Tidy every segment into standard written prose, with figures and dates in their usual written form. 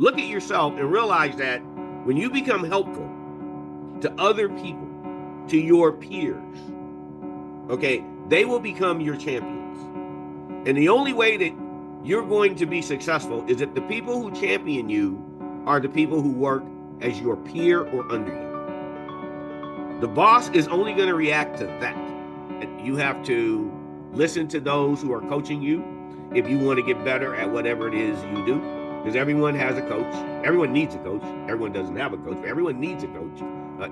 look at yourself and realize that when you become helpful to other people, to your peers, okay, they will become your champions. And the only way that you're going to be successful is if the people who champion you are the people who work as your peer or under you. The boss is only going to react to that. And you have to listen to those who are coaching you if you want to get better at whatever it is you do. Because everyone has a coach. Everyone needs a coach. Everyone doesn't have a coach, but everyone needs a coach.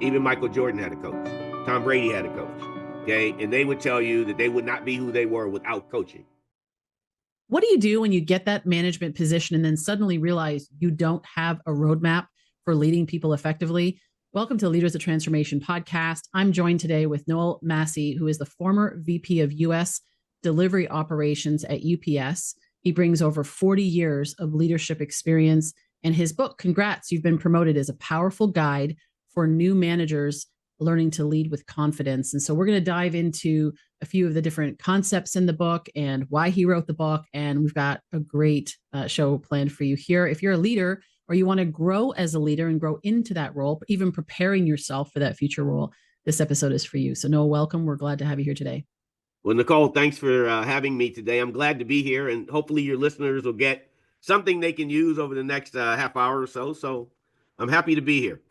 Even Michael Jordan had a coach. Tom Brady had a coach. Okay. And they would tell you that they would not be who they were without coaching. What do you do when you get that management position and then suddenly realize you don't have a roadmap for leading people effectively? Welcome to the Leaders of Transformation podcast. I'm joined today with Noel Massie, who is the former VP of U.S. Delivery Operations at UPS. He brings over 40 years of leadership experience, and his book, Congrats, You've Been Promoted, is a powerful guide for new managers learning to lead with confidence. And so we're going to dive into a few of the different concepts in the book and why he wrote the book. And we've got a great show planned for you here. If you're a leader or you want to grow as a leader and grow into that role, but even preparing yourself for that future role, this episode is for you. So Noel, welcome. We're glad to have you here today. Well, Nicole, thanks for having me today. I'm glad to be here, and hopefully your listeners will get something they can use over the next half hour or so. So I'm happy to be here.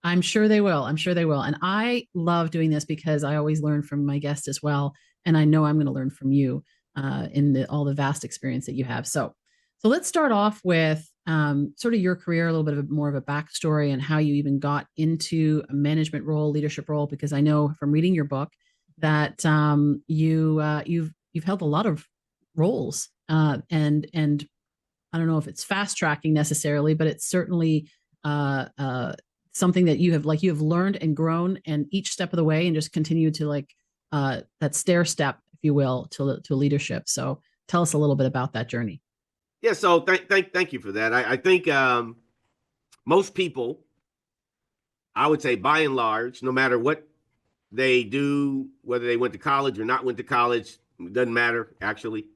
I'm sure they will. I'm sure they will. And I love doing this because I always learn from my guests as well. And I know I'm going to learn from you in all the vast experience that you have. So let's start off with sort of your career, a little bit more of a backstory and how you even got into a management role, leadership role, because I know from reading your book that you've held a lot of roles and I don't know if it's fast tracking necessarily, but it's certainly something that you have learned and grown and each step of the way and just continue to that stair step, if you will, to leadership. So tell us a little bit about that journey. Yeah. So thank you for that. I think most people, I would say by and large, no matter what they do, whether they went to college or not went to college, doesn't matter actually,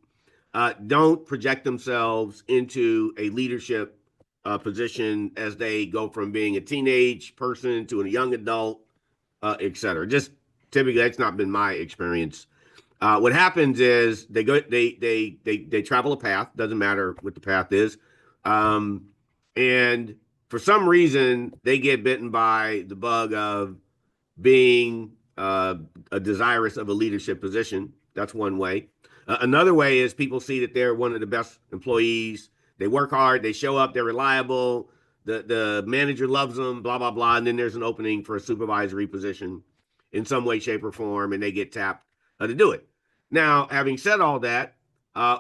don't project themselves into a leadership position as they go from being a teenage person to a young adult, et cetera. Just typically, that's not been my experience. What happens is they travel a path. Doesn't matter what the path is, and for some reason they get bitten by the bug of being a desirous of a leadership position. That's one way. Another way is people see that they're one of the best employees. They work hard, they show up, they're reliable, the manager loves them, blah, blah, blah. And then there's an opening for a supervisory position in some way, shape, or form, and they get tapped to do it. Now, having said all that,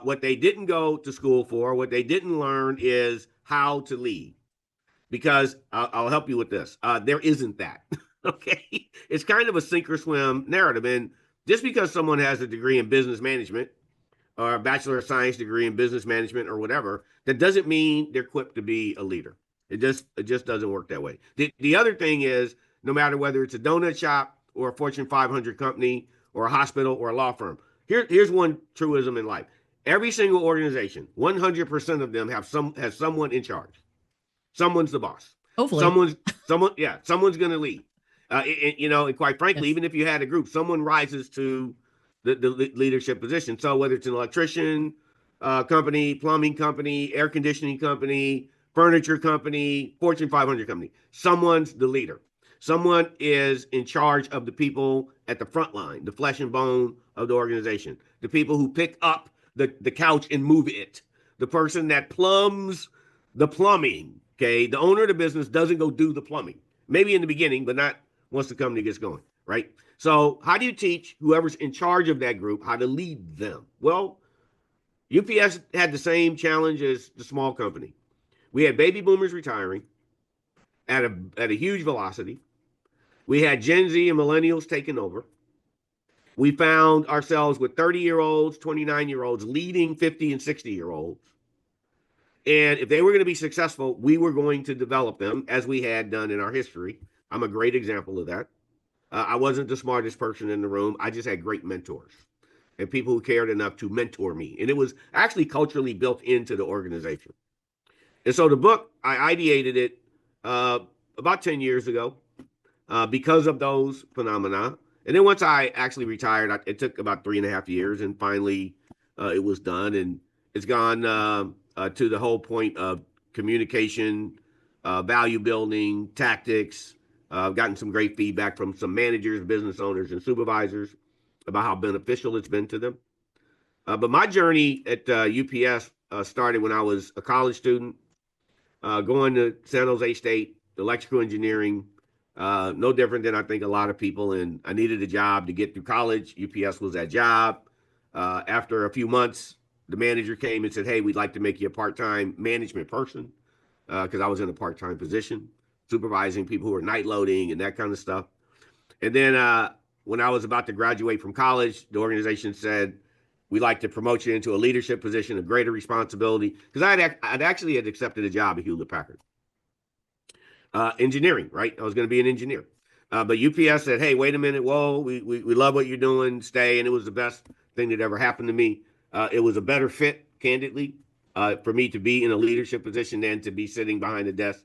what they didn't go to school for, what they didn't learn is how to lead. Because I'll help you with this. There isn't that. Okay. It's kind of a sink or swim narrative. And just because someone has a degree in business management or a Bachelor of Science degree in business management or whatever, that doesn't mean they're equipped to be a leader. It just doesn't work that way. The other thing is, no matter whether it's a donut shop or a Fortune 500 company or a hospital or a law firm, here's one truism in life. Every single organization, 100% of them has someone in charge. Someone's the boss. Hopefully. Someone's going to lead. And quite frankly, Yes. Even if you had a group, someone rises to the leadership position. So whether it's an electrician company, plumbing company, air conditioning company, furniture company, Fortune 500 company, someone's the leader. Someone is in charge of the people at the front line, the flesh and bone of the organization, the people who pick up the couch and move it, the person that plumbs the plumbing. Okay, the owner of the business doesn't go do the plumbing. Maybe in the beginning, but not once the company gets going, right? So how do you teach whoever's in charge of that group how to lead them? Well, UPS had the same challenge as the small company. We had baby boomers retiring at a huge velocity. We had Gen Z and millennials taking over. We found ourselves with 30-year-olds, 29-year-olds leading 50 and 60-year-olds. And if they were going to be successful, we were going to develop them as we had done in our history. I'm a great example of that. I wasn't the smartest person in the room. I just had great mentors and people who cared enough to mentor me. And it was actually culturally built into the organization. And so the book, I ideated it uh, about 10 years ago because of those phenomena. And then once I actually retired, it took about 3.5 years, and finally it was done. And it's gone to the whole point of communication, value building, tactics. I've gotten some great feedback from some managers, business owners, and supervisors about how beneficial it's been to them. But my journey at UPS started when I was a college student, going to San Jose State, electrical engineering, no different than I think a lot of people. And I needed a job to get through college. UPS was that job. After a few months, the manager came and said, "Hey, we'd like to make you a part-time management person," because I was in a part-time position, supervising people who were night loading and that kind of stuff. And then when I was about to graduate from college, the organization said, "We'd like to promote you into a leadership position of greater responsibility," because I'd actually had accepted a job at Hewlett Packard, engineering. Right, I was going to be an engineer, but UPS said, "Hey, wait a minute, whoa, we love what you're doing, stay," and it was the best thing that ever happened to me. It was a better fit, candidly, for me to be in a leadership position than to be sitting behind a desk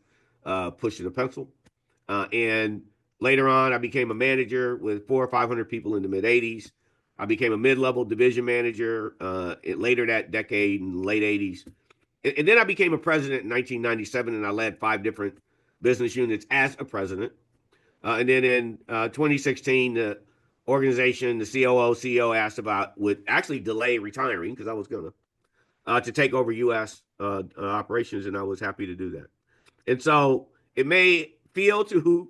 pushing a pencil. And later on, I became a manager with 400 or 500 people in the mid 80s. I became a mid-level division manager later that decade in the late 80s. And then I became a president in 1997, and I led 5 different business units as a president. And then in 2016, the organization, the COO, CEO asked about would actually delay retiring because I was going to take over U.S. Operations, and I was happy to do that. And so it may feel to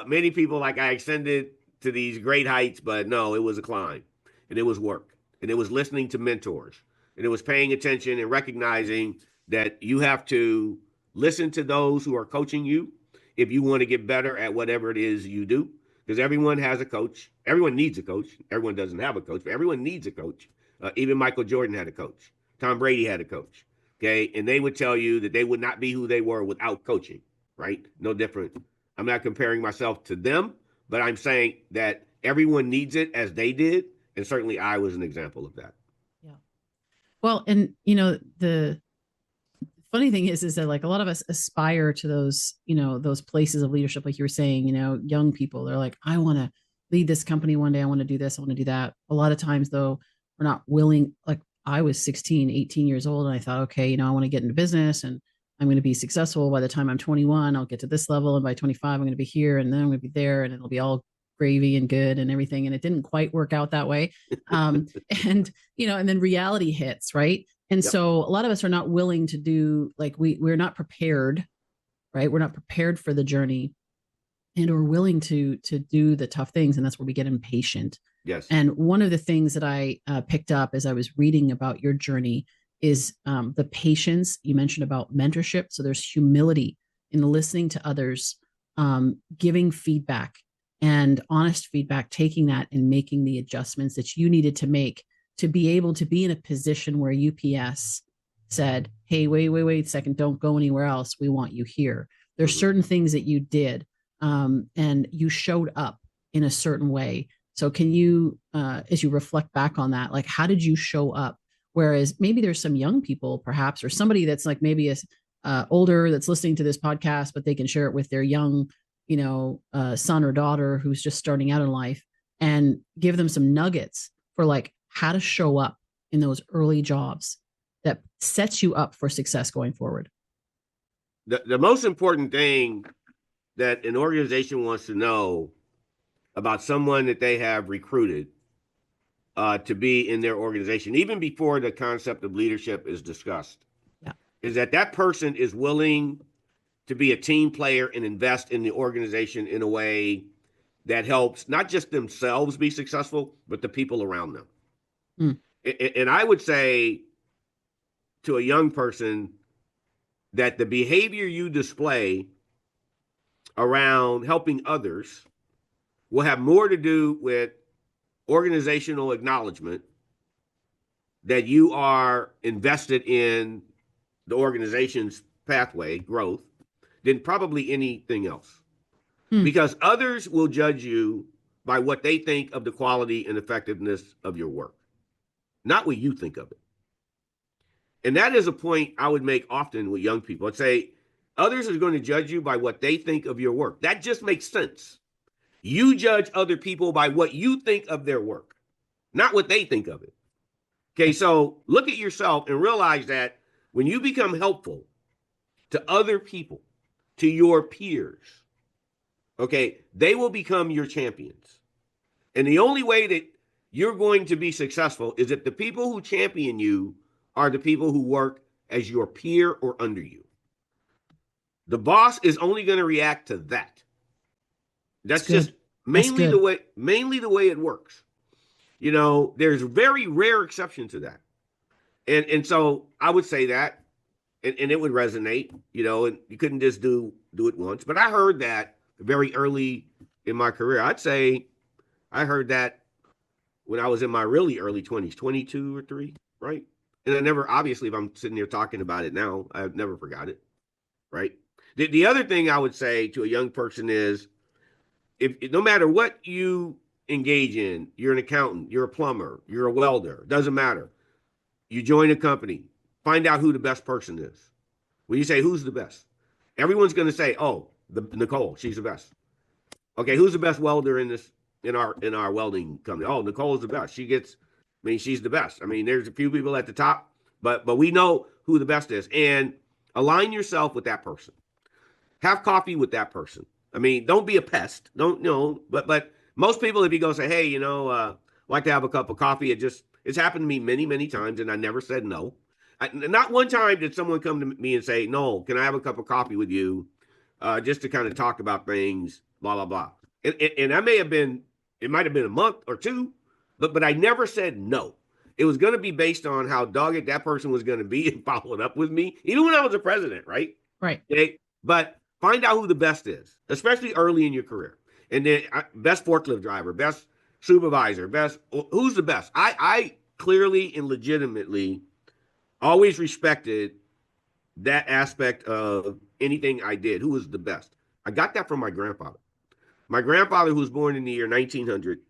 many people like I ascended to these great heights, but no, it was a climb, and it was work, and it was listening to mentors, and it was paying attention and recognizing that you have to listen to those who are coaching you if you want to get better at whatever it is you do. Because everyone has a coach. Everyone needs a coach. Everyone doesn't have a coach, but everyone needs a coach. Even Michael Jordan had a coach. Tom Brady had a coach. Okay. And they would tell you that they would not be who they were without coaching, right? No different. I'm not comparing myself to them, but I'm saying that everyone needs it as they did. And certainly I was an example of that. Yeah. Well, and the funny thing is that like a lot of us aspire to those, those places of leadership, like you were saying, young people, they're like, I want to lead this company one day. I want to do this. I want to do that. A lot of times though, we're not willing. Like I was 16, 18 years old, and I thought, okay, I want to get into business and I'm going to be successful. By the time I'm 21, I'll get to this level. And by 25, I'm going to be here, and then I'm going to be there, and it'll be all gravy and good and everything. And it didn't quite work out that way. And then reality hits, right? And Yep. so a lot of us are not willing to do, like, we're not prepared, right? We're not prepared for the journey, and we're willing to do the tough things. And that's where we get impatient. Yes. And one of the things that I picked up as I was reading about your journey is the patience. You mentioned about mentorship. So there's humility in listening to others, giving feedback and honest feedback, taking that and making the adjustments that you needed to make to be able to be in a position where UPS said, hey, wait a second, don't go anywhere else. We want you here. There's certain things that you did, and you showed up in a certain way. So can you, as you reflect back on that, like, how did you show up? Whereas maybe there's some young people perhaps, or somebody that's like maybe older that's listening to this podcast, but they can share it with their young, son or daughter who's just starting out in life, and give them some nuggets for like how to show up in those early jobs that sets you up for success going forward. The most important thing that an organization wants to know about someone that they have recruited to be in their organization, even before the concept of leadership is discussed, is that person is willing to be a team player and invest in the organization in a way that helps not just themselves be successful, but the people around them. And I would say to a young person that the behavior you display around helping others will have more to do with organizational acknowledgement that you are invested in the organization's pathway growth than probably anything else. Because others will judge you by what they think of the quality and effectiveness of your work, not what you think of it. And that is a point I would make often with young people. I'd say others are going to judge you by what they think of your work. That just makes sense. You judge other people by what you think of their work, not what they think of it. Okay, so look at yourself and realize that when you become helpful to other people, to your peers, okay, they will become your champions. And the only way that you're going to be successful is if the people who champion you are the people who work as your peer or under you. The boss is only going to react to that. That's just mainly the way it works. You know, there's very rare exception to that. And so I would say that, and it would resonate, you know, and you couldn't just do it once. But I heard that very early in my career. I'd say I heard that when I was in my really early 20s, 22 or 3, right? And I never, obviously, if I'm sitting here talking about it now, I've never forgot it, right? The other thing I would say to a young person is, if no matter what you engage in, you're an accountant, you're a plumber, you're a welder, doesn't matter. You join a company, find out who the best person is. When you say who's the best, everyone's going to say, "Oh, Nicole, she's the best." Okay, who's the best welder in our welding company? Oh, Nicole's the best. She's the best. I mean, there's a few people at the top, but we know who the best is. And align yourself with that person. Have coffee with that person. I mean, don't be a pest. Don't, you know, but most people, if you go say, "Hey, like to have a cup of coffee," it's happened to me many, many times, and I never said no. Not one time did someone come to me and say, "No, can I have a cup of coffee with you, just to kind of talk about things, blah blah blah." And I it might have been a month or two, but I never said no. It was going to be based on how dogged that person was going to be and following up with me, even when I was a president, right? Right. Okay? But find out who the best is, especially early in your career. And then best forklift driver, best supervisor, who's the best? I clearly and legitimately always respected that aspect of anything I did. Who was the best? I got that from my grandfather. My grandfather, who was born in the year 1900,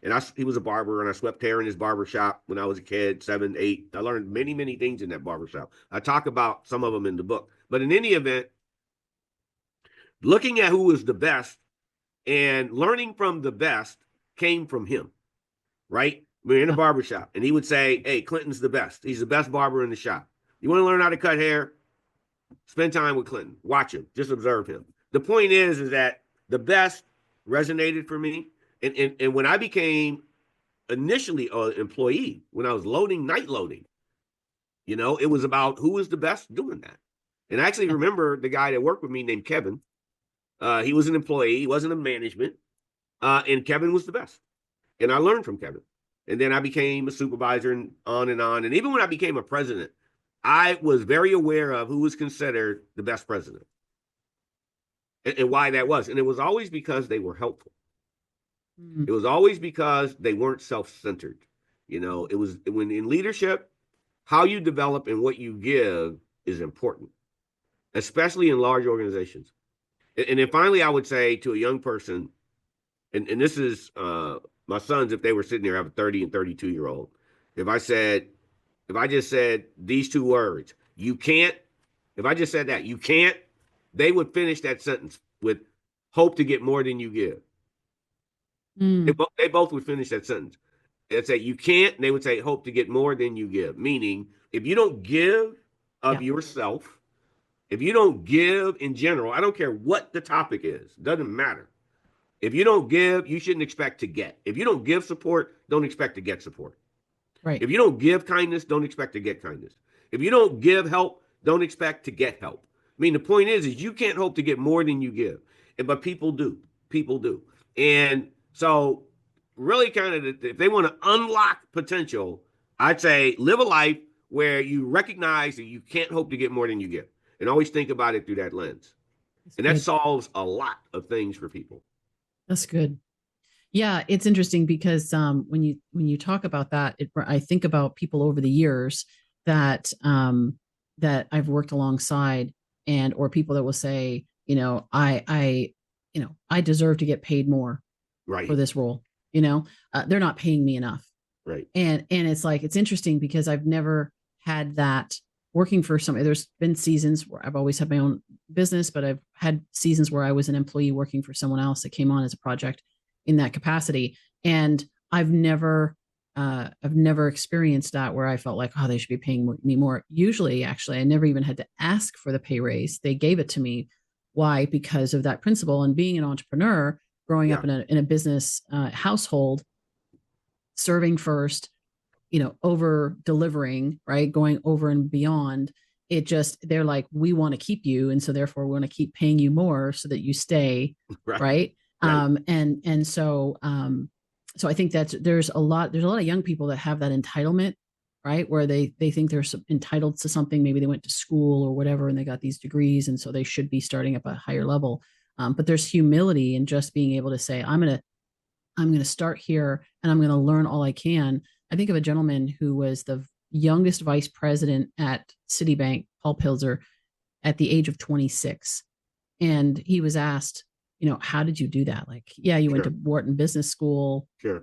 and he was a barber, and I swept hair in his barber shop when I was a kid, 7, 8. I learned many, many things in that barber shop. I talk about some of them in the book. But in any event, looking at who was the best and learning from the best came from him, right? We were in a barber shop, and he would say, "Hey, Clinton's the best. He's the best barber in the shop. You want to learn how to cut hair? Spend time with Clinton. Watch him. Just observe him." The point is that the best resonated for me. And when I became initially an employee, when I was night loading, it was about who was the best doing that. And I actually remember the guy that worked with me named Kevin. He was an employee. He wasn't in management. And Kevin was the best. And I learned from Kevin. And then I became a supervisor and on and on. And even when I became a president, I was very aware of who was considered the best president and why that was. And it was always because they were helpful. It was always because they weren't self-centered. It was when in leadership, how you develop and what you give is important, especially in large organizations. And then finally, I would say to a young person, and this is my sons, if they were sitting there, I have a 30 and 32-year-old. If I just said these 2 words, you can't, if I just said that, you can't, they would finish that sentence with hope to get more than you give. They both would finish that sentence. They'd say, you can't, and they would say, hope to get more than you give. Meaning, if you don't give of yourself, if you don't give in general, I don't care what the topic is, doesn't matter. If you don't give, you shouldn't expect to get. If you don't give support, don't expect to get support. Right. If you don't give kindness, don't expect to get kindness. If you don't give help, don't expect to get help. I mean, the point is you can't hope to get more than you give. But people do. People do. And so really kind of, if they want to unlock potential, I'd say live a life where you recognize that you can't hope to get more than you give. And always think about it through that lens. That solves a lot of things for people. That's good. Yeah, it's interesting because when you talk about that, I think about people over the years that that I've worked alongside, or people that will say, I deserve to get paid more for this role. They're not paying me enough. Right. And it's like, it's interesting because I've never had that working for somebody, there's been seasons where I've always had my own business, but I've had seasons where I was an employee working for someone else that came on as a project in that capacity. And I've never experienced that where I felt like, oh, they should be paying me more. Usually, actually, I never even had to ask for the pay raise. They gave it to me. Why? Because of that principle. And being an entrepreneur, growing up in a business household, serving first, over delivering, right? Going over and beyond. They're like, we want to keep you. And so therefore we want to keep paying you more so that you stay. Right. So I think there's a lot of young people that have that entitlement, right? Where they think they're entitled to something. Maybe they went to school or whatever, and they got these degrees. And so they should be starting up a higher level. But there's humility in just being able to say, I'm going to start here and I'm going to learn all I can. I think of a gentleman who was the youngest vice president at Citibank, Paul Pilzer, at the age of 26. And he was asked, how did you do that? Like, yeah, you went to Wharton Business School. Sure.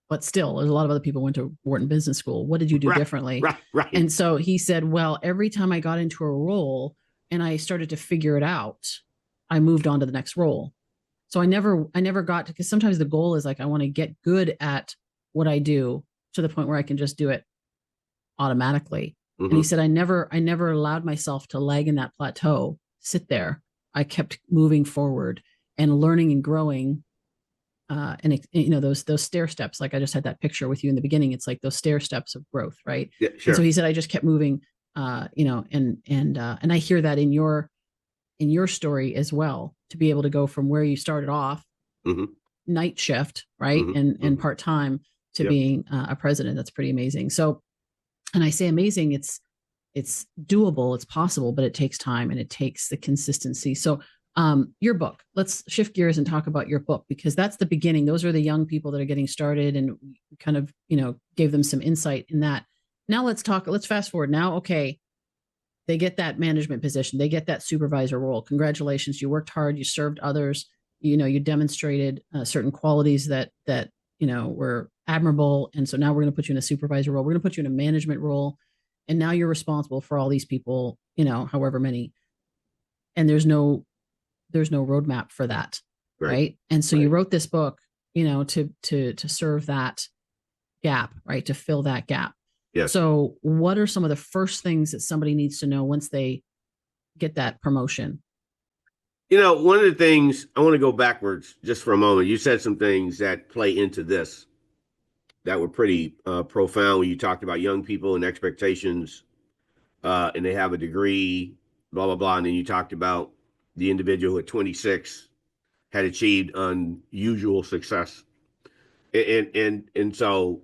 But still, there's a lot of other people who went to Wharton Business School. What did you do differently? Right. And so he said, well, every time I got into a role and I started to figure it out, I moved on to the next role. So I never got to, because sometimes the goal is like, I want to get good at what I do to the point where I can just do it automatically. And he said, I never allowed myself to lag in that plateau, sit there. I kept moving forward and learning and growing. And those stair steps, like I just had that picture with you in the beginning. It's like those stair steps of growth. Right. Yeah, sure. And so he said, I just kept moving, and I hear that in your story as well, to be able to go from where you started off, night shift, right. And part-time to being a president. That's pretty amazing. So, and I say amazing, it's doable, it's possible, but it takes time and it takes the consistency. So your book, let's shift gears and talk about your book, because that's the beginning. Those are the young people that are getting started, and kind of, gave them some insight in that. Now let's fast forward now. Okay. They get that management position. They get that supervisor role. Congratulations. You worked hard. You served others. You demonstrated certain qualities that were admirable. And so now we're going to put you in a supervisor role. We're going to put you in a management role. And now you're responsible for all these people, however many. And there's no roadmap for that. Right. And so you wrote this book, to serve that gap, right? To fill that gap. Yes. So what are some of the first things that somebody needs to know once they get that promotion? One of the things, I want to go backwards just for a moment. You said some things that play into this that were pretty profound when you talked about young people and expectations, and they have a degree, blah, blah, blah. And then you talked about the individual who at 26 had achieved unusual success. And so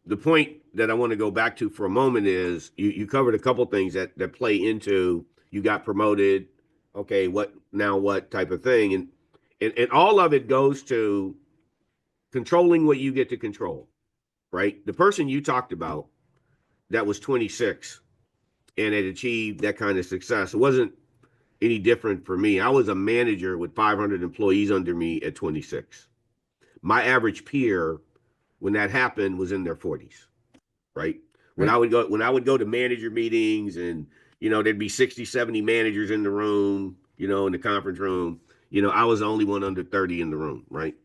the point that I want to go back to for a moment is you covered a couple things that play into, you got promoted. Okay, what type of thing? And all of it goes to controlling what you get to control, right? The person you talked about that was 26 and had achieved that kind of success, it wasn't any different for me. I was a manager with 500 employees under me at 26. My average peer, when that happened, was in their 40s, right? When I would go to manager meetings, and there'd be 60, 70 managers in the room, in the conference room, I was the only one under 30 in the room, right?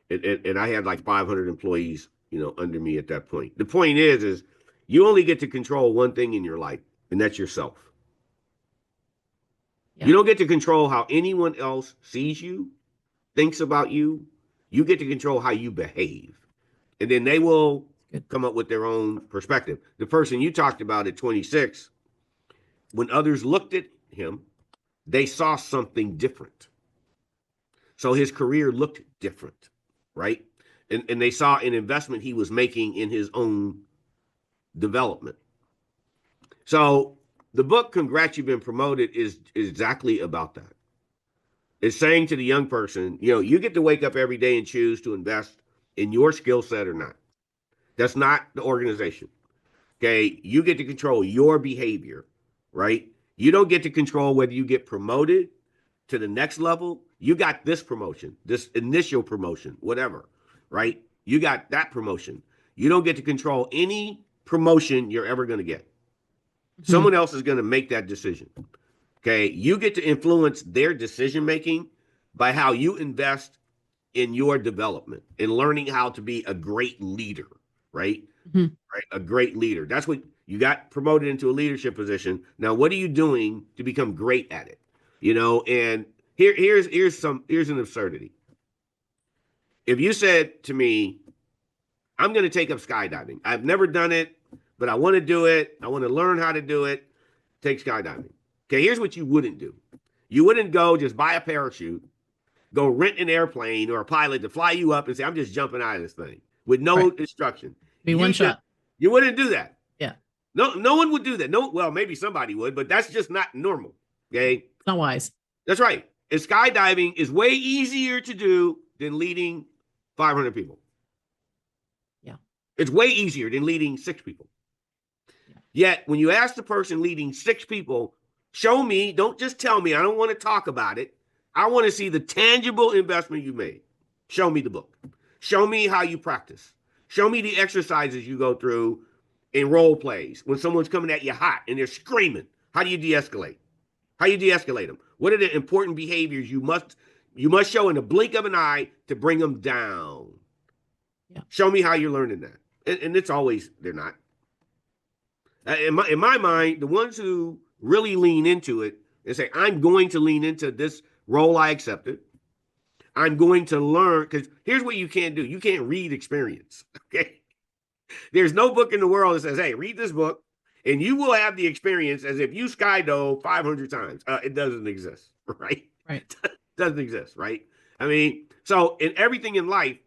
And I had like 500 employees, under me at that point. The point is you only get to control one thing in your life, and that's yourself. Yeah. You don't get to control how anyone else sees you, thinks about you. You get to control how you behave. And then they will come up with their own perspective. The person you talked about at 26, when others looked at him, they saw something different. So his career looked different, right? And they saw an investment he was making in his own development. So the book, Congrats, You've Been Promoted, is exactly about that. It's saying to the young person, you get to wake up every day and choose to invest in your skill set or not. That's not the organization. Okay. You get to control your behavior, right? You don't get to control whether you get promoted to the next level. You got this promotion, this initial promotion, whatever, right? You got that promotion. You don't get to control any promotion you're ever going to get. Someone else is going to make that decision. Okay. You get to influence their decision making by how you invest in your development and learning how to be a great leader, right? Mm-hmm. Right. A great leader. That's what you got promoted into a leadership position. Now, what are you doing to become great at it? And here's an absurdity. If you said to me, I'm going to take up skydiving. I've never done it, but I want to do it. I want to learn how to do it. Take skydiving. Okay, here's what you wouldn't do. You wouldn't go just buy a parachute, go rent an airplane or a pilot to fly you up and say, I'm just jumping out of this thing with no instruction. Be one shot. You wouldn't do that. Yeah. No one would do that. No, well, maybe somebody would, but that's just not normal. Okay. It's not wise. That's right. And skydiving is way easier to do than leading 500 people. Yeah. It's way easier than leading 6 people. Yeah. Yet, when you ask the person leading 6 people, show me, don't just tell me, I don't want to talk about it. I want to see the tangible investment you made. Show me the book. Show me how you practice. Show me the exercises you go through in role plays when someone's coming at you hot and they're screaming. How do you de-escalate? How do you de-escalate them? What are the important behaviors you must show in the blink of an eye to bring them down? Yeah. Show me how you're learning that. And it's always, they're not. In my mind, the ones who really lean into it and say, I'm going to lean into this role I accepted. I'm going to learn, because here's what you can't do. You can't read experience, okay? There's no book in the world that says, hey, read this book, and you will have the experience as if you skydove 500 times. It doesn't exist, right? Right. Doesn't exist, right? I mean, so in everything in life,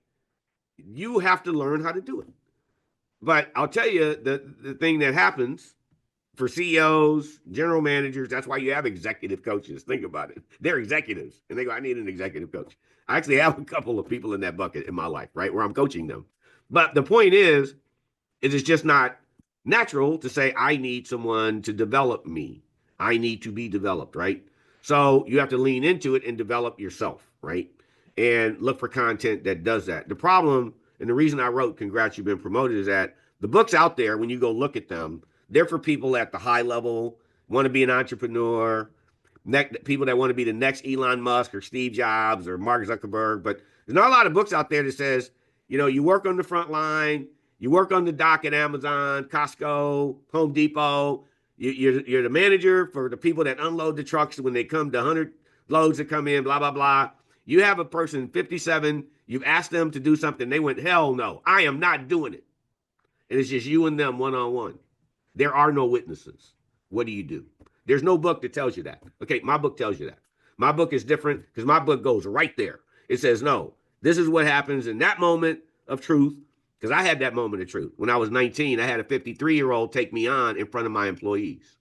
you have to learn how to do it. But I'll tell you, the thing that happens for CEOs, general managers, that's why you have executive coaches. Think about it. They're executives, and they go, I need an executive coach. I actually have a couple of people in that bucket in my life, right, where I'm coaching them. But the point is it's just not natural to say, I need someone to develop me. I need to be developed, right? So you have to lean into it and develop yourself, right? And look for content that does that. The problem, and the reason I wrote Congrats, You've Been Promoted, is that the books out there, when you go look at them, they're for people at the high level, want to be an entrepreneur, people that want to be the next Elon Musk or Steve Jobs or Mark Zuckerberg. But there's not a lot of books out there that says, you work on the front line, you work on the dock at Amazon, Costco, Home Depot. You're the manager for the people that unload the trucks when they come to 100 loads that come in, blah, blah, blah. You have a person, 57, you've asked them to do something. They went, hell no, I am not doing it. And it's just you and them one-on-one. There are no witnesses. What do you do? There's no book that tells you that. Okay, my book tells you that. My book is different because my book goes right there. It says, no, this is what happens in that moment of truth. Because I had that moment of truth. When I was 19, I had a 53-year-old take me on in front of my employees.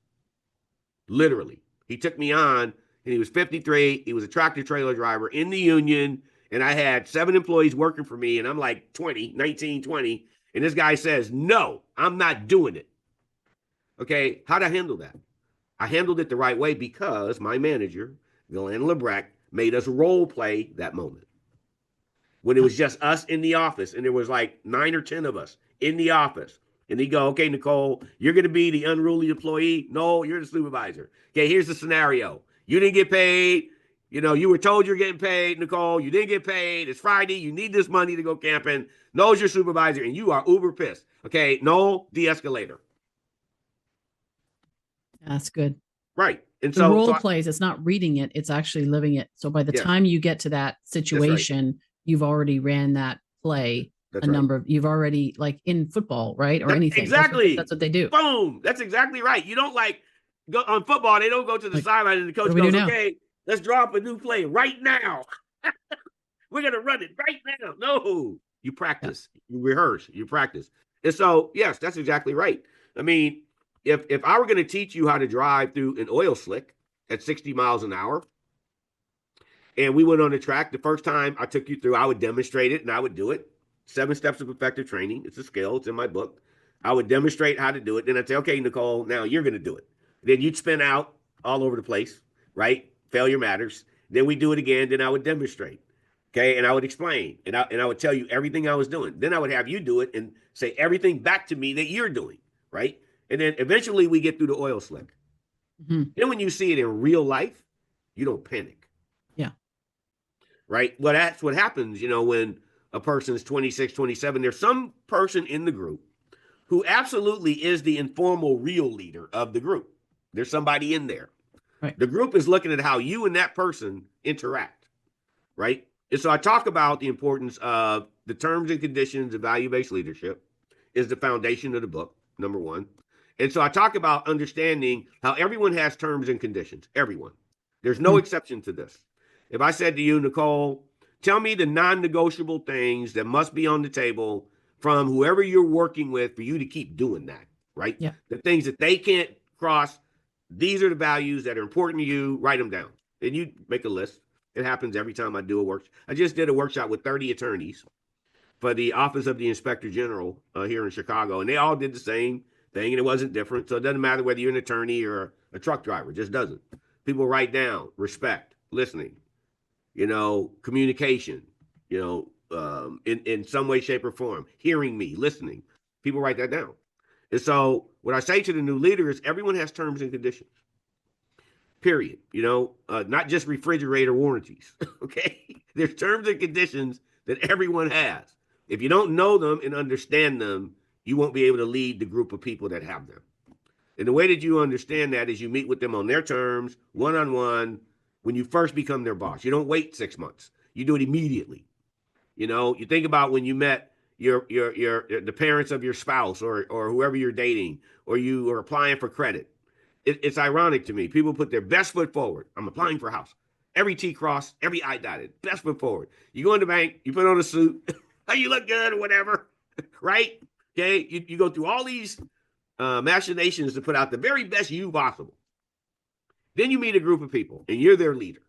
Literally. He took me on, and he was 53. He was a tractor trailer driver in the union, and I had 7 employees working for me, and I'm like 19, 20. And this guy says, no, I'm not doing it. Okay, how'd I handle that? I handled it the right way because my manager, Glenn Lebrecht, made us role play that moment. When it was just us in the office, and there was like 9 or 10 of us in the office. And he'd go, okay, Nicole, you're going to be the unruly employee. No, you're the supervisor. Okay, here's the scenario. You didn't get paid. You were told you're getting paid, Nicole. You didn't get paid. It's Friday. You need this money to go camping. Noel's your supervisor, and you are uber pissed. Okay, Noel, de-escalator. That's good. Right. And the role plays, it's not reading it, it's actually living it. So by the time you get to that situation, you've already ran that play number of, you've already, like in football, right? Or anything. Exactly. That's what they do. Boom. That's exactly right. You don't go on football. They don't go to the sideline and the coach goes, okay, let's draw up a new play right now. We're going to run it right now. No, you practice, you rehearse, you practice. And so, yes, that's exactly right. I mean, if I were going to teach you how to drive through an oil slick at 60 miles an hour, and we went on the track, the first time I took you through, I would demonstrate it and I would do it. 7 steps of effective training. It's a skill. It's in my book. I would demonstrate how to do it. Then I'd say, okay, Nicole, now you're going to do it. Then you'd spin out all over the place, right? Failure matters. Then we do it again. Then I would demonstrate. Okay. And I would explain. And I would tell you everything I was doing. Then I would have you do it and say everything back to me that you're doing, right? And then eventually we get through the oil slick. Mm-hmm. Then when you see it in real life, you don't panic. Yeah. Right? Well, that's what happens, when a person's 26, 27. There's some person in the group who absolutely is the informal real leader of the group. There's somebody in there. Right. The group is looking at how you and that person interact, right? And so I talk about the importance of the terms and conditions of value-based leadership is the foundation of the book, number one. And so I talk about understanding how everyone has terms and conditions, everyone. There's no exception to this. If I said to you, Nicole, tell me the non-negotiable things that must be on the table from whoever you're working with for you to keep doing that, right? Yeah. The things that they can't cross, these are the values that are important to you, write them down. And you make a list. It happens every time I do a workshop. I just did a workshop with 30 attorneys for the Office of the Inspector General here in Chicago, and they all did the same thing, and it wasn't different. So it doesn't matter whether you're an attorney or a truck driver, it just doesn't. People write down respect, listening, communication, in some way, shape, or form, hearing me, listening. People write that down. And so what I say to the new leader is everyone has terms and conditions. Period. Not just refrigerator warranties. Okay. There's terms and conditions that everyone has. If you don't know them and understand them, you won't be able to lead the group of people that have them. And the way that you understand that is you meet with them on their terms, one-on-one, when you first become their boss. You don't wait 6 months. You do it immediately. You think about when you met the parents of your spouse or whoever you're dating, or you are applying for credit. It's ironic to me. People put their best foot forward. I'm applying for a house. Every T crossed, every I dotted. Best foot forward. You go in the bank, you put on a suit. You look good or whatever, right? Okay, you go through all these machinations to put out the very best you possible. Then you meet a group of people, and you're their leader,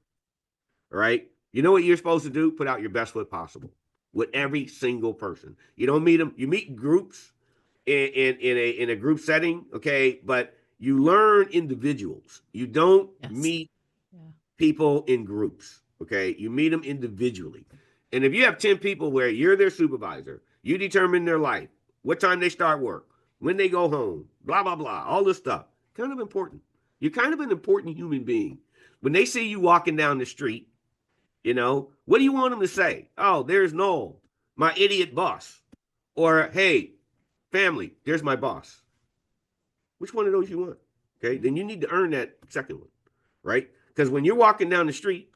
all right? You know what you're supposed to do? Put out your best foot possible with every single person. You don't meet them. You meet groups in a group setting, okay? But you learn individuals. You don't meet people in groups, okay? You meet them individually. And if you have 10 people where you're their supervisor, you determine their life, what time they start work, when they go home, blah, blah, blah, all this stuff, kind of important. You're kind of an important human being. When they see you walking down the street, what do you want them to say? Oh, there's Noel, my idiot boss. Or, hey, family, there's my boss. Which one of those you want? Okay, then you need to earn that second one, right? Because when you're walking down the street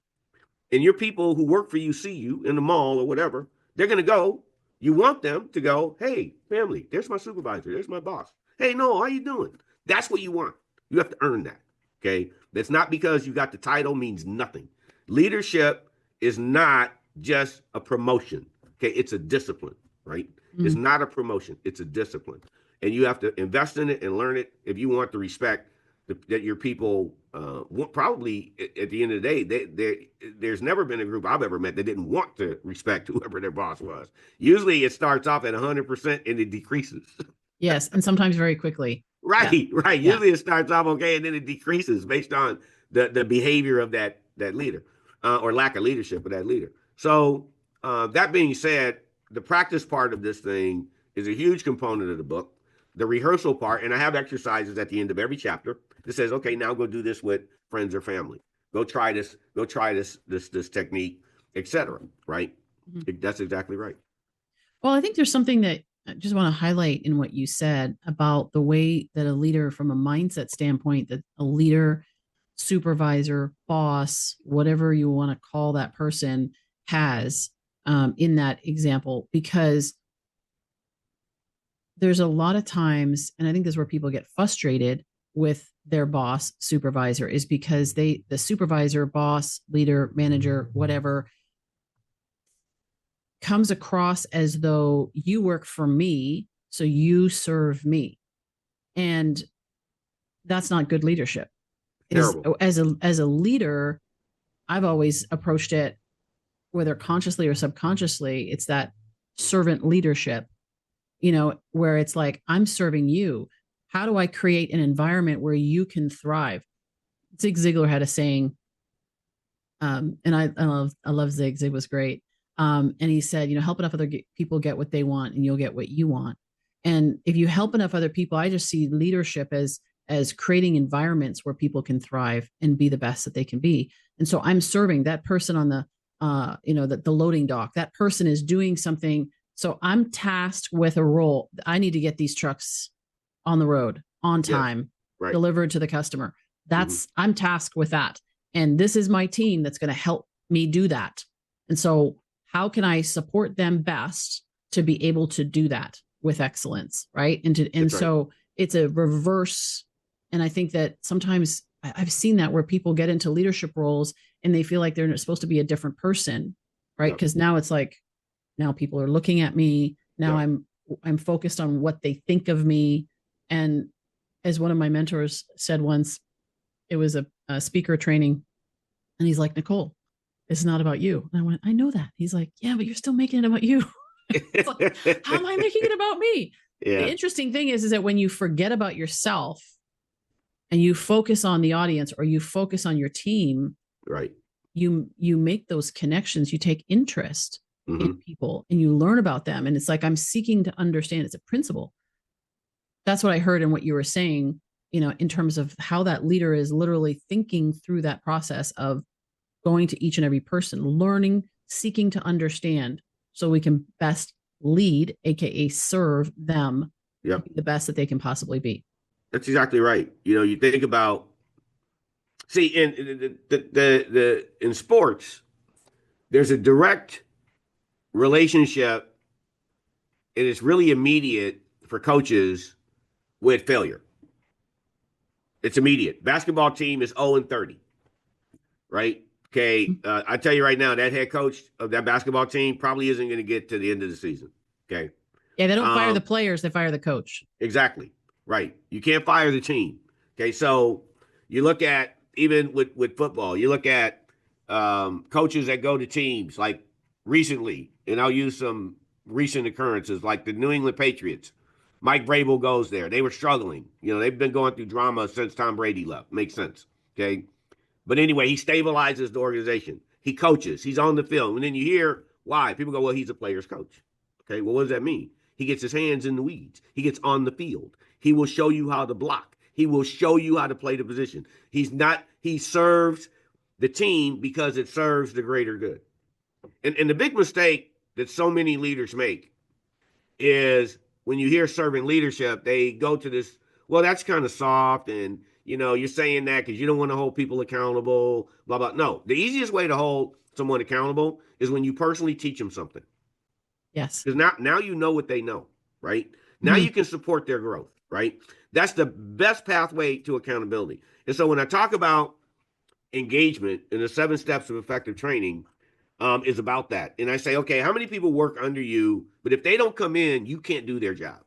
and your people who work for you see you in the mall or whatever, they're going to go. You want them to go, hey, family, there's my supervisor. There's my boss. Hey, Noel, how you doing? That's what you want. You have to earn that, okay? That's not because you got the title means nothing. Leadership is not just a promotion, okay? It's a discipline, right? Mm-hmm. It's not a promotion. It's a discipline. And you have to invest in it and learn it if you want the respect that your people probably at the end of the day, there's never been a group I've ever met that didn't want to respect whoever their boss was. Usually it starts off at 100% and it decreases. Yes, and sometimes very quickly. Right. Usually it starts off okay and then it decreases based on the behavior of that leader or lack of leadership of that leader. So that being said, the practice part of this thing is a huge component of the book. The rehearsal part, and I have exercises at the end of every chapter that says, okay, now go do this with friends or family. Go try this technique, etc. Right? Mm-hmm. That's exactly right. Well, I think there's something that I just want to highlight in what you said about the way that a leader, from a mindset standpoint, that a leader, supervisor, boss, whatever you want to call that person, has in that example, because there's a lot of times, and I think this is where people get frustrated with their boss, supervisor, is because the supervisor, boss, leader, manager, whatever, comes across as though you work for me, so you serve me. And that's not good leadership. As a leader, I've always approached it, whether consciously or subconsciously, it's that servant leadership, where it's like, I'm serving you. How do I create an environment where you can thrive? Zig Ziglar had a saying, and I love Zig. Zig was great. And he said, help enough other people get what they want and you'll get what you want. And if you help enough other people, I just see leadership as creating environments where people can thrive and be the best that they can be. And so I'm serving that person on the the loading dock. That person is doing something. So I'm tasked with a role. I need to get these trucks on the road on time, right. delivered to the customer. I'm tasked with that. And this is my team that's going to help me do that. And so how can I support them best to be able to do that with excellence? Right. And so it's a reverse. And I think that sometimes I've seen that where people get into leadership roles and they feel like they're supposed to be a different person. Right. Because now it's like, now people are looking at me. Now I'm focused on what they think of me. And as one of my mentors said once, it was a speaker training. And he's like, Nicole, it's not about you. And I went, I know that. He's like, yeah, but you're still making it about you. Like, how am I making it about me? Yeah. The interesting thing is that when you forget about yourself and you focus on the audience or you focus on your team, right? You make those connections, you take interest in people and you learn about them. And it's like, I'm seeking to understand. It's a principle. That's what I heard in what you were saying, in terms of how that leader is literally thinking through that process of going to each and every person, learning, seeking to understand so we can best lead, AKA serve them to be the best that they can possibly be. That's exactly right. You think about, in sports, there's a direct relationship, and it's really immediate for coaches with failure. It's immediate. Basketball team is 0-30, right? Okay, I tell you right now, that head coach of that basketball team probably isn't going to get to the end of the season. Okay. Yeah, they don't fire the players; they fire the coach. Exactly. Right. You can't fire the team. Okay, so you look at even with football, you look at coaches that go to teams like recently, and I'll use some recent occurrences like the New England Patriots. Mike Vrabel goes there. They were struggling. They've been going through drama since Tom Brady left. Makes sense. Okay. But anyway, he stabilizes the organization. He coaches. He's on the field. And then you hear why. People go, well, he's a player's coach. Okay, well, what does that mean? He gets his hands in the weeds. He gets on the field. He will show you how to block. He will show you how to play the position. He serves the team because it serves the greater good. And the big mistake that so many leaders make is when you hear servant leadership, they go to this, well, that's kind of soft, and you're saying that because you don't want to hold people accountable, blah, blah. No, the easiest way to hold someone accountable is when you personally teach them something. Yes. Because now you know what they know, right? Now you can support their growth, right? That's the best pathway to accountability. And so when I talk about engagement in the 7 steps of effective training, is about that. And I say, okay, how many people work under you? But if they don't come in, you can't do their job.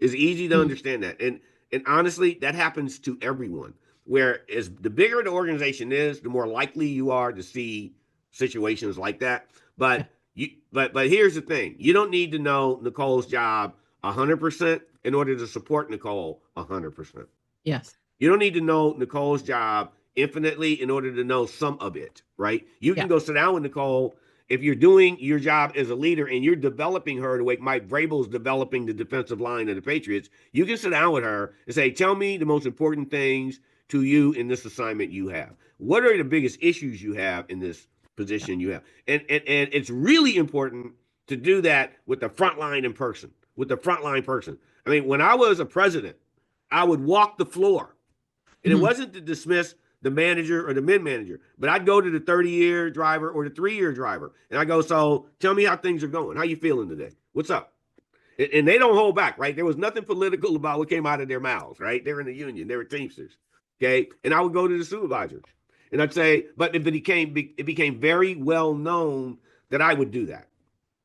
It's easy to understand that. And honestly, that happens to everyone. Whereas the bigger the organization is, the more likely you are to see situations like that. But here's the thing. You don't need to know Nicole's job 100% in order to support Nicole 100%. Yes. You don't need to know Nicole's job infinitely in order to know some of it, right? You can go sit down with Nicole if you're doing your job as a leader and you're developing her the way Mike Vrabel's developing the defensive line of the Patriots. You can sit down with her and say, tell me the most important things to you in this assignment you have. What are the biggest issues you have in this position you have? And it's really important to do that with the frontline person. I mean, when I was a president, I would walk the floor. And it wasn't to dismiss the manager or the mid-manager, but I'd go to the 30-year driver or the 3-year driver, and I go, so tell me how things are going. How you feeling today? What's up? And they don't hold back, right? There was nothing political about what came out of their mouths, right? They're in the union. They were Teamsters, okay? And I would go to the supervisors, and I'd say, but it became very well known that I would do that.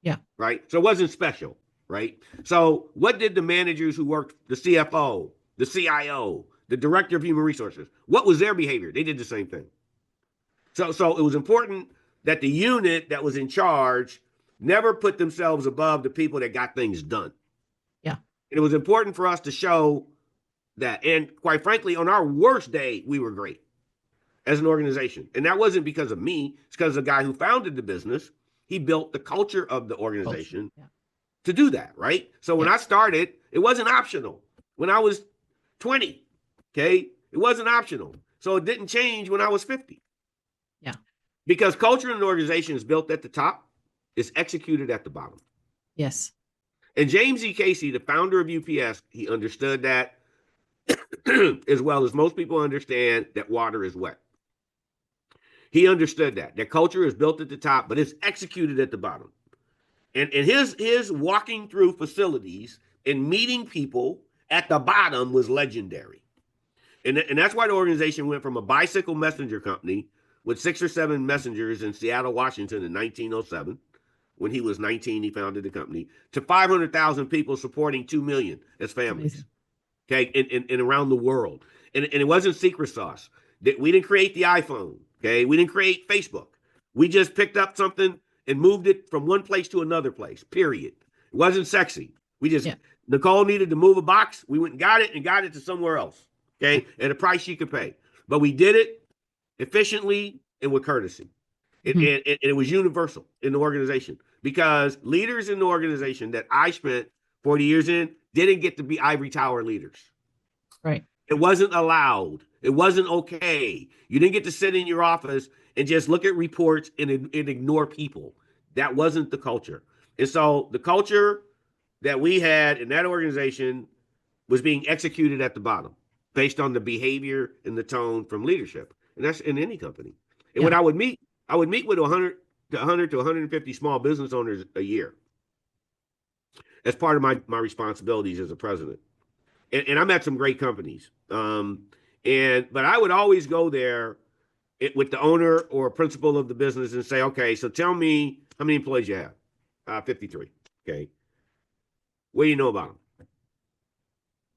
Yeah. Right? So it wasn't special, right? So what did the managers who worked, the CFO, the CIO, the director of human resources, what was their behavior? They did the same thing. So it was important that the unit that was in charge never put themselves above the people that got things done. Yeah. And it was important for us to show that. And quite frankly, on our worst day, we were great as an organization. And that wasn't because of me. It's because the guy who founded the business, he built the culture of the organization. Yeah. to do that, right? So when I started, it wasn't optional. When I was 20, okay, it wasn't optional. So it didn't change when I was 50. Yeah. Because culture in an organization is built at the top, it's executed at the bottom. Yes. And James E. Casey, the founder of UPS, he understood that as well as most people understand that water is wet. He understood that culture is built at the top, but it's executed at the bottom. And his walking through facilities and meeting people at the bottom was legendary. And that's why the organization went from a bicycle messenger company with 6 or 7 messengers in Seattle, Washington in 1907. When he was 19, he founded the company, to 500,000 people supporting 2 million as families. Okay, and around the world. And it wasn't secret sauce. We didn't create the iPhone. Okay, we didn't create Facebook. We just picked up something and moved it from one place to another place, period. It wasn't sexy. We just, Nicole needed to move a box. We went and got it to somewhere else, okay, at a price she could pay. But we did it efficiently and with courtesy. And it was universal in the organization because leaders in the organization that I spent 40 years in didn't get to be ivory tower leaders. Right. It wasn't allowed. It wasn't okay. You didn't get to sit in your office and just look at reports and ignore people. That wasn't the culture. And so the culture that we had in that organization was being executed at the bottom based on the behavior and the tone from leadership. And that's in any company. And when I would meet with 100 to 150 small business owners a year as part of my responsibilities as a president. And I met some great companies. But I would always go there with the owner or principal of the business and say, okay, so tell me how many employees you have. 53. Okay. What do you know about them?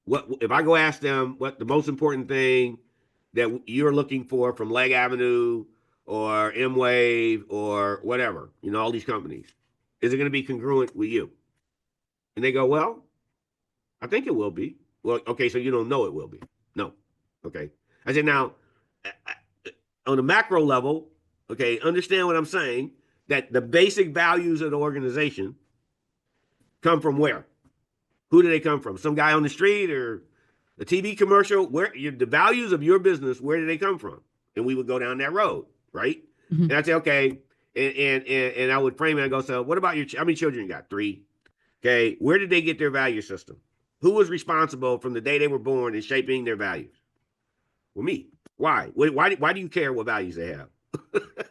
What if I go ask them what the most important thing that you're looking for from Leg Avenue or M-Wave or whatever, all these companies, is it going to be congruent with you? And they go, well, I think it will be. Well, okay, so you don't know it will be. No. Okay. I said, now, on a macro level, okay, understand what I'm saying, that the basic values of the organization come from where? Who do they come from? Some guy on the street or a TV commercial? The values of your business, where do they come from? And we would go down that road, right? And I'd say, okay, and I would frame it and go, so what about how many children you got? 3. Okay, where did they get their value system? Who was responsible from the day they were born in shaping their values? Well, me. Why? Why do you care what values they have?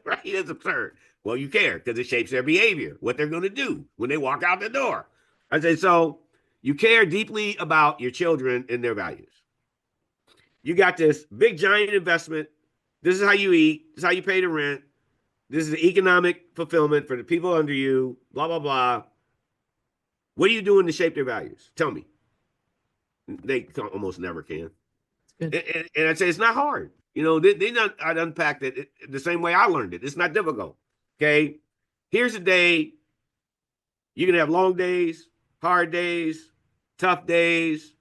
Right? That's absurd. Well, you care because it shapes their behavior, what they're going to do when they walk out the door. I say, so you care deeply about your children and their values. You got this big giant investment. This is how you eat. This is how you pay the rent. This is the economic fulfillment for the people under you, blah, blah, blah. What are you doing to shape their values? Tell me. They almost never can. And I'd say it's not hard. I'd unpack it the same way I learned it. It's not difficult. Okay. Here's a day. You're going to have long days, hard days, tough days,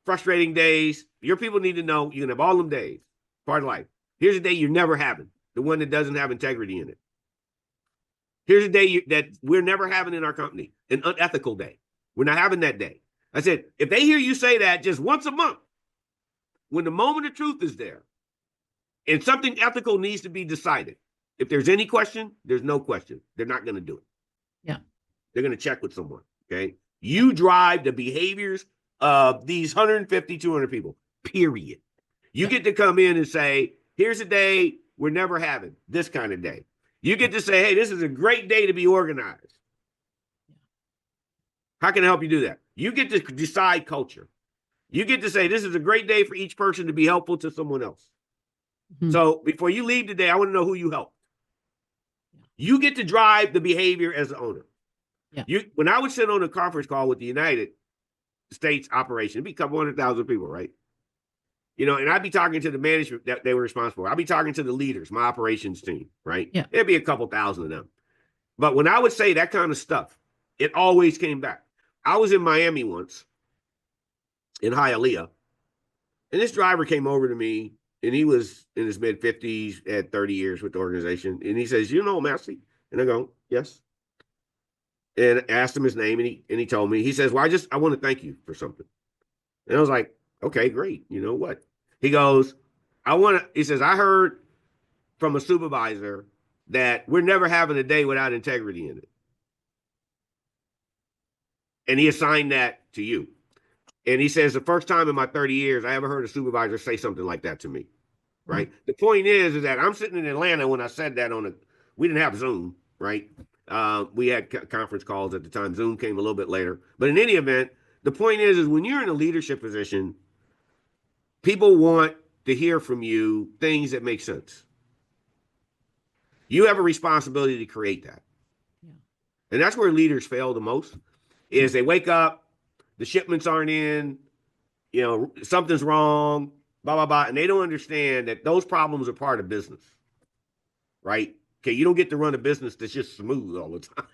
frustrating days. Your people need to know you're going to have all them days, part of life. Here's a day you're never having, the one that doesn't have integrity in it. Here's a day that we're never having in our company, an unethical day. We're not having that day. I said, if they hear you say that just once a month, when the moment of truth is there and something ethical needs to be decided, if there's any question, there's no question. They're not going to do it. Yeah. They're going to check with someone. Okay. You drive the behaviors of these 150, 200 people, period. You get to come in and say, here's a day we're never having, this kind of day. You get to say, hey, this is a great day to be organized. How can I help you do that? You get to decide culture. You get to say, this is a great day for each person to be helpful to someone else. So before you leave today, I want to know who you helped. You get to drive the behavior as the owner. When I would sit on a conference call with the United States operation, it'd be a couple 100,000 people, right? And I'd be talking to the management that they were responsible for. I'd be talking to the leaders, my operations team, right? Yeah. There'd be a couple thousand of them. But when I would say that kind of stuff, it always came back. I was in Miami once, in Hialeah, and this driver came over to me, and he was in his mid-50s, had 30 years with the organization, and he says, you know Massie? And I go, yes. and asked him his name, and he told me. He says, "Well, I want to thank you for something." And I was like, "Okay, great. You know what?" He goes, "I want to." He says, "I heard from a supervisor that we're never having a day without integrity in it, and he assigned that to you." And he says, "The first time in my 30 years I ever heard a supervisor say something like that to me." Wow. Right. The point is that I'm sitting in Atlanta when I said that we didn't have Zoom, right? We had conference calls at the time. Zoom came a little bit later. But in any event, the point is when you're in a leadership position, people want to hear from you things that make sense. You have a responsibility to create that. Yeah. And that's where leaders fail the most is they wake up, the shipments aren't in, something's wrong, blah, blah, blah. And they don't understand that those problems are part of business, right? Okay, you don't get to run a business that's just smooth all the time.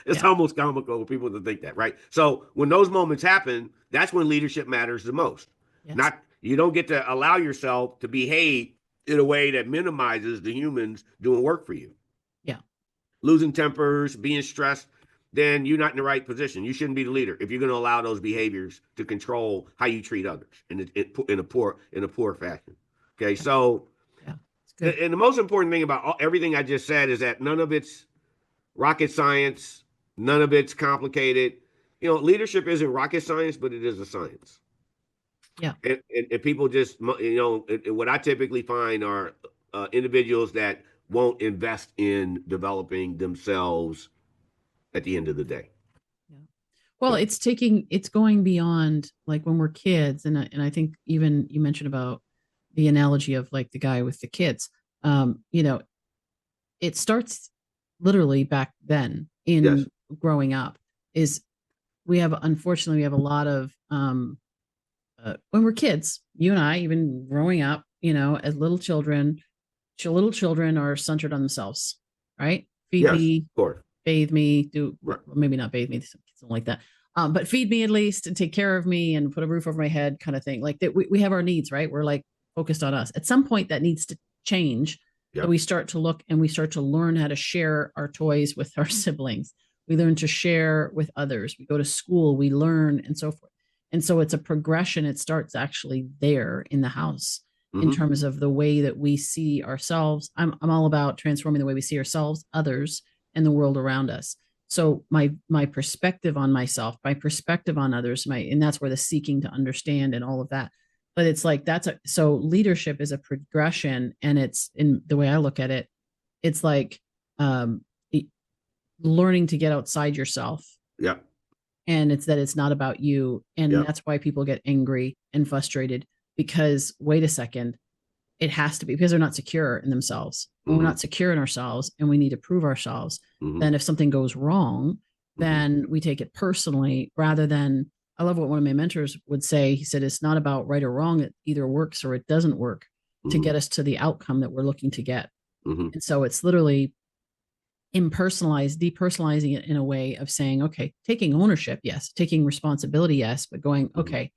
It's almost comical for people to think that, right? So when those moments happen, that's when leadership matters the most. Yes. Not you don't get to allow yourself to behave in a way that minimizes the humans doing work for you. Yeah. Losing tempers, being stressed, then you're not in the right position. You shouldn't be the leader if you're going to allow those behaviors to control how you treat others in a poor fashion. Okay, so and the most important thing about everything I just said is that none of it's rocket science, none of it's complicated. Leadership isn't rocket science, but it is a science. Yeah. And people just, what I typically find are individuals that won't invest in developing themselves at the end of the day. Yeah. Well, it's going beyond like when we're kids. And I think even you mentioned about the analogy of like the guy with the kids. It starts literally back then in growing up is unfortunately we have a lot of when we're kids, you and I, even growing up, as little children are centered on themselves, right? Feed me, bathe me, maybe not bathe me, something like that. But feed me at least and take care of me and put a roof over my head kind of thing. Like that we have our needs, right? We're like focused on us. At some point that needs to change. So we start to look and we start to learn how to share our toys with our siblings. We learn to share with others. We go to school, we learn and so forth. And so it's a progression. It starts actually there in the house in terms of the way that we see ourselves. I'm all about transforming the way we see ourselves, others, and the world around us. So my perspective on myself, my perspective on others, and that's where the seeking to understand and all of that. But it's like so leadership is a progression, and it's in the way I look at it, it's like learning to get outside yourself. Yeah. And it's not about you. And that's why people get angry and frustrated because wait a second, it has to be because they're not secure in themselves. When we're not secure in ourselves and we need to prove ourselves, then if something goes wrong, then we take it personally rather than, I love what one of my mentors would say. He said, it's not about right or wrong. It either works or it doesn't work to get us to the outcome that we're looking to get. And so it's literally depersonalizing it in a way of saying, okay, taking ownership, yes, taking responsibility, yes, but going, okay,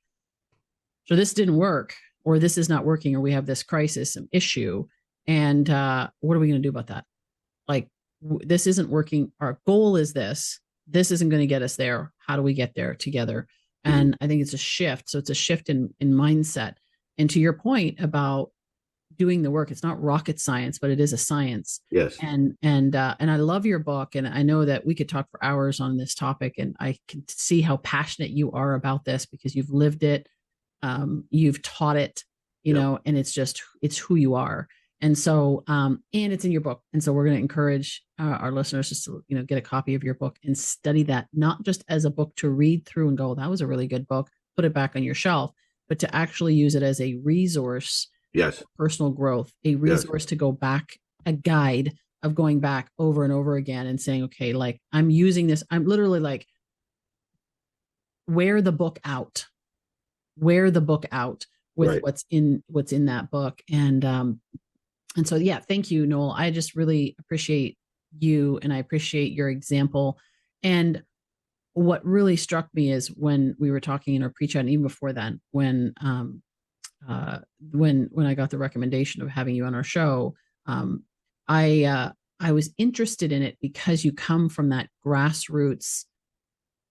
so this didn't work, or this is not working, or we have this crisis, some issue, and what are we going to do about that? Like, this isn't working. Our goal is this. This isn't going to get us there. How do we get there together? And I think it's a shift. So it's a shift in mindset. And to your point about doing the work, it's not rocket science, but it is a science. Yes. And I love your book, and I know that we could talk for hours on this topic, and I can see how passionate you are about this because you've lived it, you've taught it, and it's who you are. And so, and it's in your book. And so we're going to encourage our listeners just to, get a copy of your book and study that, not just as a book to read through and go, that was a really good book, put it back on your shelf, but to actually use it as a resource. Yes. Personal growth, a resource to go back, a guide of going back over and over again and saying, okay, like I'm using this. I'm literally like, wear the book out with what's in that book. And so, yeah, thank you, Noel. I just really appreciate you, and I appreciate your example. And what really struck me is when we were talking in our pre-chat, and even before then, when I got the recommendation of having you on our show, I I was interested in it because you come from that grassroots,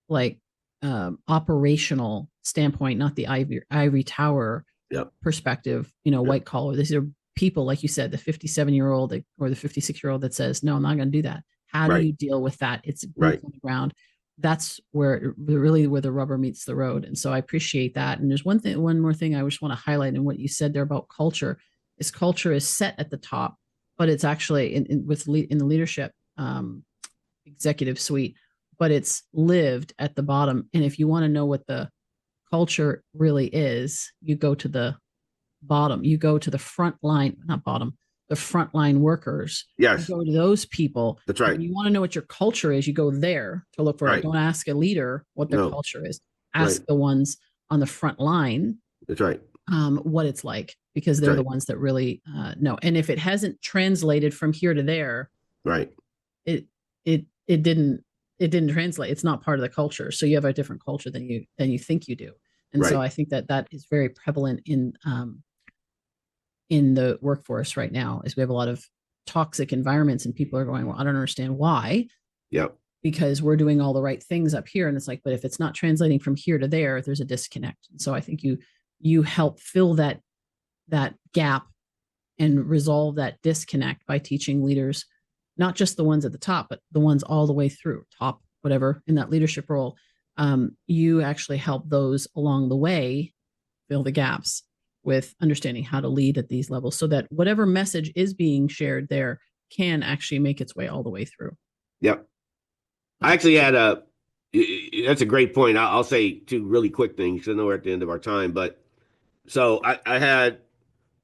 like operational standpoint, not the ivory tower Yep. perspective, white collar. These are people, like you said, the 57-year-old or the 56-year-old that says, no, I'm not going to do that. How do you deal with that? It's boots on the ground. That's where the rubber meets the road. And so I appreciate that. And there's one more thing I just want to highlight in what you said there about culture. Is culture is set at the top, but it's actually in the leadership executive suite, but it's lived at the bottom. And if you want to know what the culture really is, you go to the bottom. You go to the front line, not bottom, the frontline workers. Yes. You go to those people. That's right. When you want to know what your culture is, you go there to look for it. Don't ask a leader what their culture is. Ask the ones on the front line. That's right. What it's like, because they're the ones that really know. And if it hasn't translated from here to there, it didn't translate. It's not part of the culture. So you have a different culture than you think you do. And so I think that is very prevalent in the workforce right now, is we have a lot of toxic environments, and people are going, well, I don't understand why. Yep. Because we're doing all the right things up here. And it's like, but if it's not translating from here to there, there's a disconnect. And so I think you help fill that gap and resolve that disconnect by teaching leaders, not just the ones at the top, but the ones all the way through top, whatever, in that leadership role. You actually help those along the way fill the gaps with understanding how to lead at these levels, so that whatever message is being shared there can actually make its way all the way through. Yep. I actually had that's a great point. I'll say two really quick things, because I know we're at the end of our time, but so I had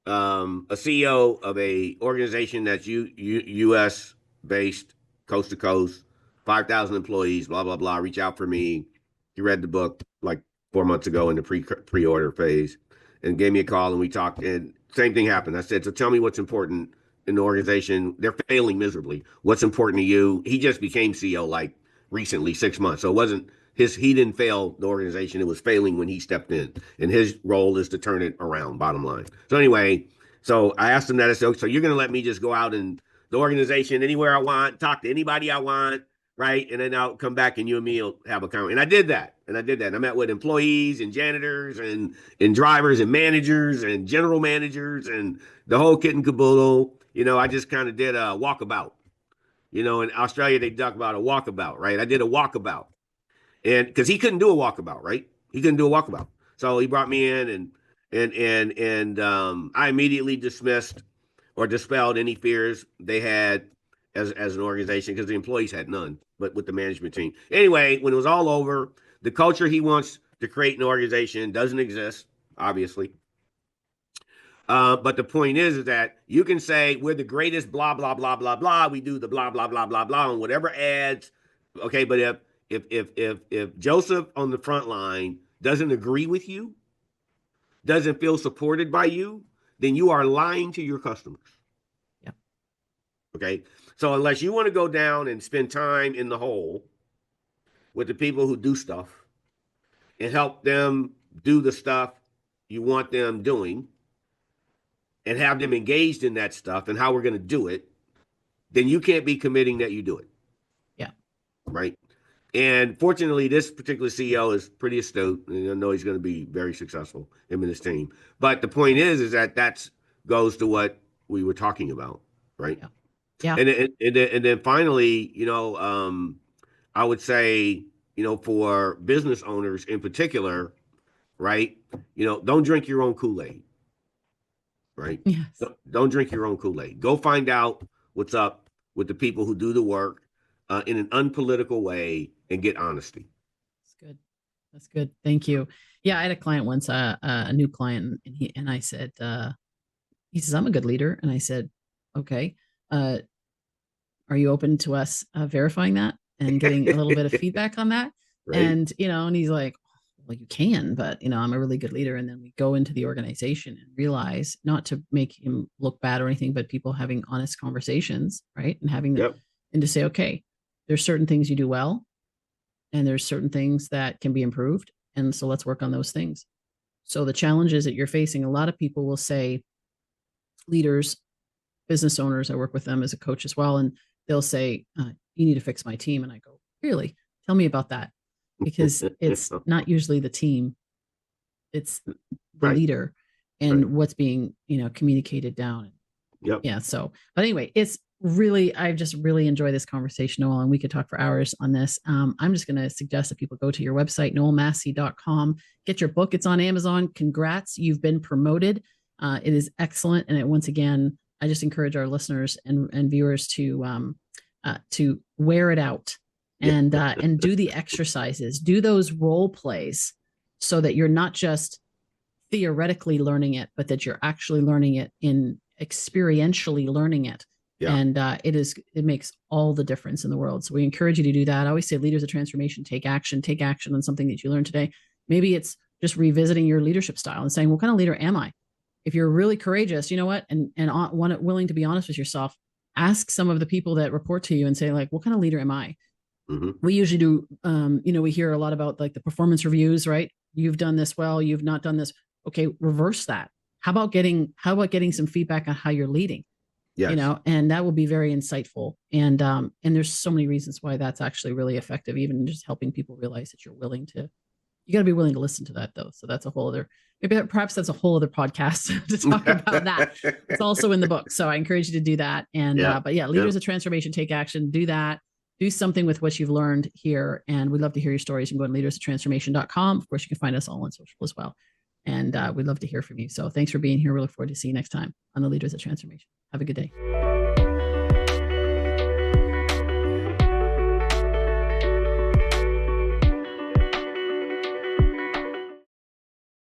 a CEO of a organization that's U.S. based, coast to coast, 5,000 employees, blah, blah, blah, reach out for me. He read the book like 4 months ago in the pre-order phase, and gave me a call, and we talked, and same thing happened. I said, so tell me what's important in the organization. They're failing miserably. What's important to you? He just became CEO like recently, 6 months. So it wasn't he didn't fail the organization. It was failing when he stepped in, and his role is to turn it around, bottom line. So anyway, so I asked him that. I said, so you're going to let me just go out in the organization anywhere I want, talk to anybody I want, right? And then I'll come back and you and me will have a conversation. And I did that. And I met with employees and janitors and drivers and managers and general managers and the whole kit and caboodle. I just kind of did a walkabout. In Australia, they talk about a walkabout, right? I did a walkabout. And because he couldn't do a walkabout, right? He couldn't do a walkabout. So he brought me in, and I immediately dismissed or dispelled any fears they had as an organization, because the employees had none, but with the management team. Anyway, when it was all over, the culture he wants to create in the organization doesn't exist, obviously. But the point is that you can say we're the greatest, blah, blah, blah, blah, blah. We do the blah, blah, blah, blah, blah, on whatever ads. Okay, but if Joseph on the front line doesn't agree with you, doesn't feel supported by you, then you are lying to your customers. Yeah. Okay. So unless you want to go down and spend time in the hole with the people who do stuff and help them do the stuff you want them doing, and have them engaged in that stuff and how we're going to do it, then you can't be committing that you do it. Yeah. Right. And fortunately, this particular CEO is pretty astute, and I know he's going to be very successful, him and his team. But the point is that goes to what we were talking about, right? Yeah. And then finally, I would say, for business owners in particular, right? Don't drink your own Kool-Aid, right? Yes. Don't drink your own Kool-Aid. Go find out what's up with the people who do the work in an unpolitical way, and get honesty. That's good. Thank you. Yeah, I had a client once, a new client, and I said, he says, I'm a good leader. And I said, okay, are you open to us verifying that and getting a little bit of feedback on that? Right. And, and he's like, well, you can, but, I'm a really good leader. And then we go into the organization and realize, not to make him look bad or anything, but people having honest conversations, right? And having them, and to say, okay, there's certain things you do well, and there's certain things that can be improved. And so let's work on those things. So the challenges that you're facing, a lot of people will say, leaders, business owners, I work with them as a coach as well. And they'll say, you need to fix my team. And I go, really? Tell me about that. Because it's not usually the team, it's the Right. leader and what's being, communicated down. Yep. Yeah. So, but anyway, I just really enjoy this conversation, Noel, and we could talk for hours on this. I'm just going to suggest that people go to your website, noelmassie.com, get your book. It's on Amazon. Congrats. You've been promoted. It is excellent. And once again, I just encourage our listeners and viewers to wear it out and do the exercises, do those role plays so that you're not just theoretically learning it, but that you're actually learning it in experientially learning it. Yeah. And it makes all the difference in the world. So we encourage you to do that. I always say leaders of transformation, take action on something that you learned today. Maybe it's just revisiting your leadership style and saying, what kind of leader am I? If you're really courageous, you know what? And willing to be honest with yourself, ask some of the people that report to you and say, like, what kind of leader am I? Mm-hmm. We usually do, we hear a lot about like the performance reviews, right? You've done this well, you've not done this. Okay, reverse that. How about getting some feedback on how you're leading? Yes. And that will be very insightful. And there's so many reasons why that's actually really effective, even just helping people realize that you got to be willing to listen to that though. So that's perhaps that's a whole other podcast to talk about that. It's also in the book. So I encourage you to do that. And, leaders of transformation, take action, do that, do something with what you've learned here. And we'd love to hear your stories. You can go to leadersoftransformation.com. Of course, you can find us all on social as well. And we'd love to hear from you. So thanks for being here. We look forward to seeing you next time on the Leaders of Transformation. Have a good day.